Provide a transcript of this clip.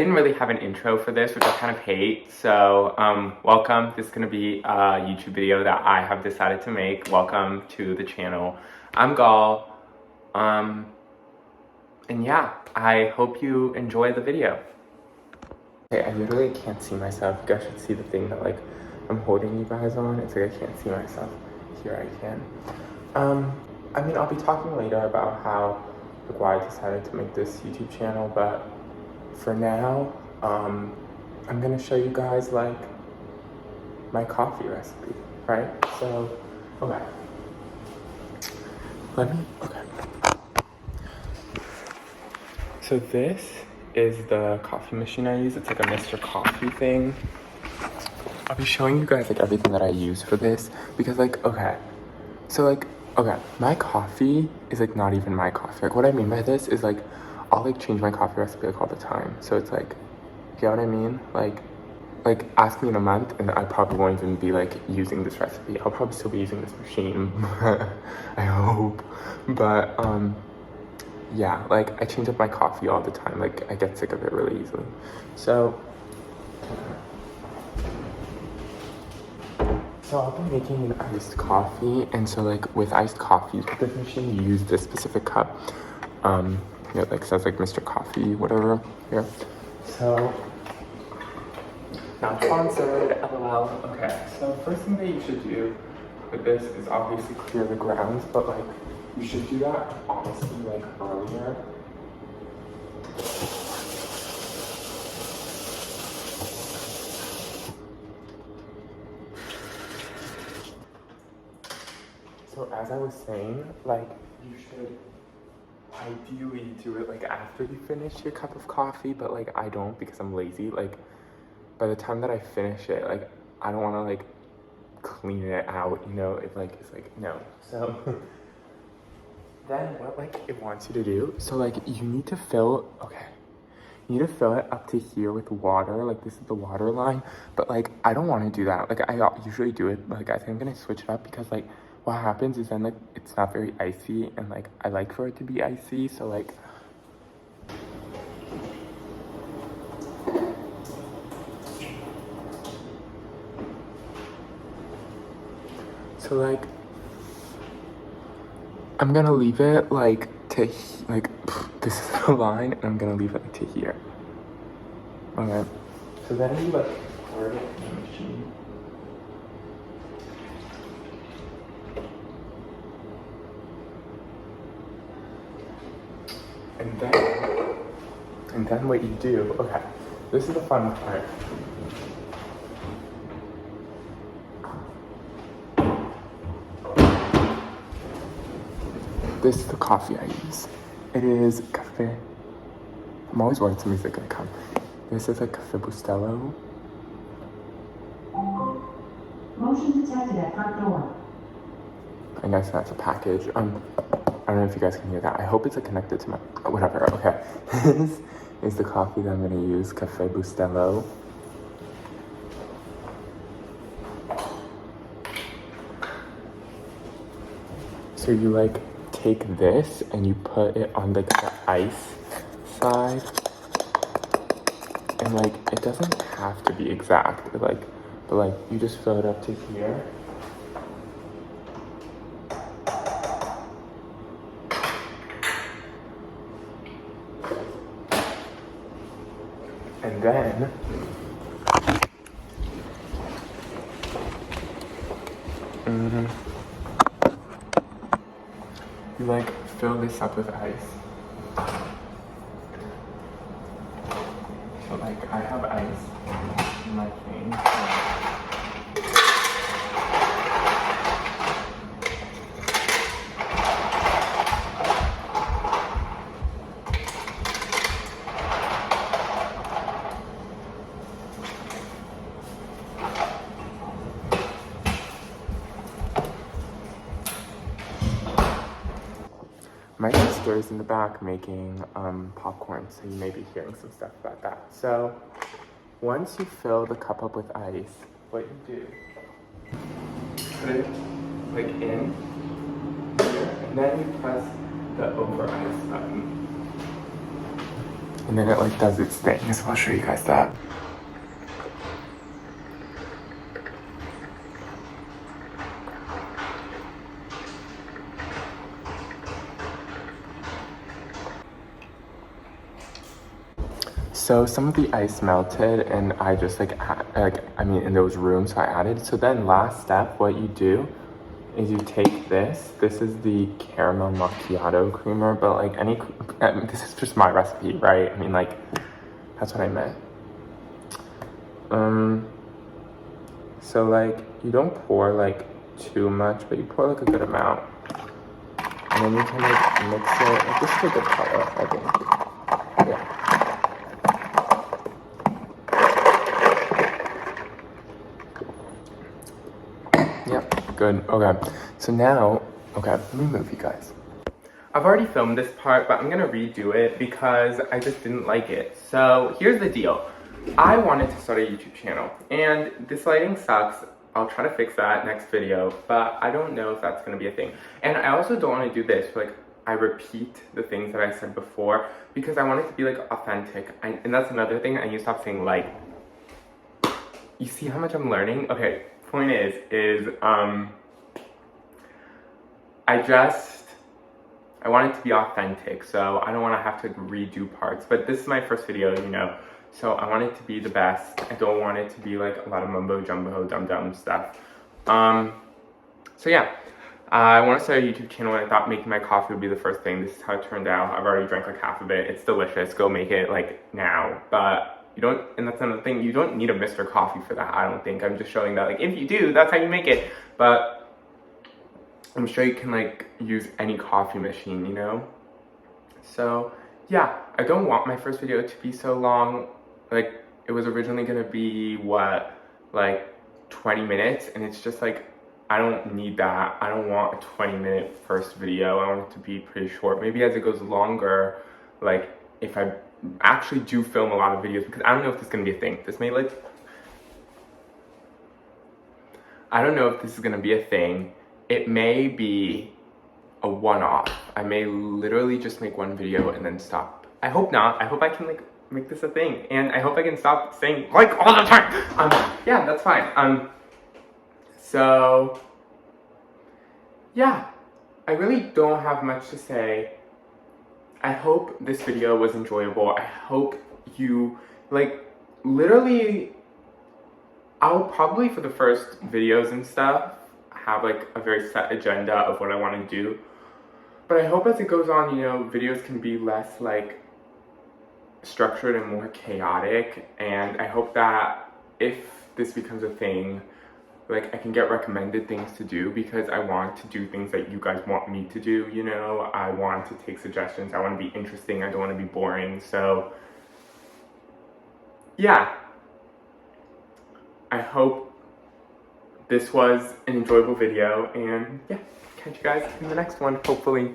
didn't really have an intro for this, which I kind of hate. So, welcome. This is gonna be a YouTube video that I have decided to make. Welcome to the channel. I'm Gal. And yeah, I hope you enjoy the video. Okay, I literally can't see myself. You guys should see the thing that like I'm holding you guys on. It's like I can't see myself. Here I can. I mean, I'll be talking later about how, like, why I decided to make this YouTube channel, but for now, I'm gonna show you guys like my coffee recipe, right? So, okay. Okay. So this is the coffee machine I use. It's like a Mr. Coffee thing. I'll be showing you guys like everything that I use for this because like, okay. So like, okay, my coffee is like not even my coffee. Like what I mean by this is like, I'll like change my coffee recipe like all the time. So it's like, you know what I mean? Like ask me in a month and I probably won't even be like using this recipe. I'll probably still be using this machine, I hope. But yeah, like I change up my coffee all the time. Like I get sick of it really easily. So I'll be making an iced coffee, and so like with iced coffees with this machine, you use this specific cup. It like says like Mr. Coffee, whatever here. So not sponsored, LOL. Okay, so first thing that you should do with this is obviously clear the grounds, but like you should do that honestly like earlier. So as I was saying, like you should ideally do it like after you finish your cup of coffee, but like I don't because I'm lazy. Like by the time that I finish it, like I don't want to like clean it out, you know? It's like no. So then what like it wants you to do, so like you need to fill, okay, you need to fill it up to here with water. Like this is the water line, but like I don't want to do that. Like I usually do it, but like I think I'm gonna switch it up because like what happens is then like it's not very icy, and like I like for it to be icy. So like I'm gonna leave it like to like this is the line, and I'm gonna leave it to here. Okay, so then you like pour it in the machine. And then what you do, okay, this is the fun part. This is the coffee I use. It is cafe. I'm always worried somebody's like gonna come. This is like Cafe Bustelo. Motion detected at front door. I guess that's a package. I don't know if you guys can hear that. I hope it's like connected to my, whatever, okay. This is the coffee that I'm gonna use, Cafe Bustelo. So you like take this and you put it on like the ice side. And like, it doesn't have to be exact, but like you just fill it up to here. And then you like fill this up with ice. So like I have ice in my thing. My sister is in the back making popcorn, so you may be hearing some stuff about that. So once you fill the cup up with ice, what you do, put it like in here, and then you press the over ice button. and then it like does its thing. So I'll show you guys that. So some of the ice melted and I just in those rooms, so I added. So then last step, what you do is you take this. This is the caramel macchiato creamer, but like this is just my recipe, right? I mean, like, that's what I meant. So like, you don't pour like too much, but you pour like a good amount. And then you can like mix it. Like, this is a good color, I think. Yeah. Yep, good. Okay, so now, let me move you guys. I've already filmed this part, but I'm gonna redo it because I just didn't like it. So here's the deal. I wanted to start a YouTube channel, and this lighting sucks. I'll try to fix that next video, but I don't know if that's gonna be a thing. And I also don't wanna do this, like, I repeat the things that I said before because I want it to be like authentic. And that's another thing, I need to stop saying like. You see how much I'm learning? Okay, point is I want it to be authentic, so I don't want to have to redo parts. But this is my first video, you know, so I want it to be the best. I don't want it to be like a lot of mumbo jumbo, dumb stuff. So yeah, I want to start a YouTube channel, and I thought making my coffee would be the first thing. This is how it turned out. I've already drank like half of it. It's delicious. Go make it like now. But you don't, and that's another thing, you don't need a Mr. Coffee for that, I don't think. I'm just showing that, like, if you do, that's how you make it. But I'm sure you can like use any coffee machine, you know? So yeah, I don't want my first video to be so long. Like, it was originally gonna be what, like 20 minutes, and it's just like, I don't need that. I don't want a 20-minute first video. I want it to be pretty short. Maybe as it goes longer, like if I actually do film a lot of videos, because I don't know if this is gonna be a thing. This may like, I don't know if this is gonna be a thing. It may be a one-off. I may literally just make one video and then stop. I hope not. I hope I can like make this a thing, and I hope I can stop saying like all the time. Yeah, that's fine. So yeah, I really don't have much to say. I hope this video was enjoyable. I hope you like, literally, I'll probably for the first videos and stuff have like a very set agenda of what I want to do, but I hope as it goes on, you know, videos can be less like structured and more chaotic. And I hope that if this becomes a thing, like I can get recommended things to do, because I want to do things that you guys want me to do, you know. I want to take suggestions. I want to be interesting. I don't want to be boring. So yeah, I hope this was an enjoyable video, and yeah, catch you guys in the next one, hopefully.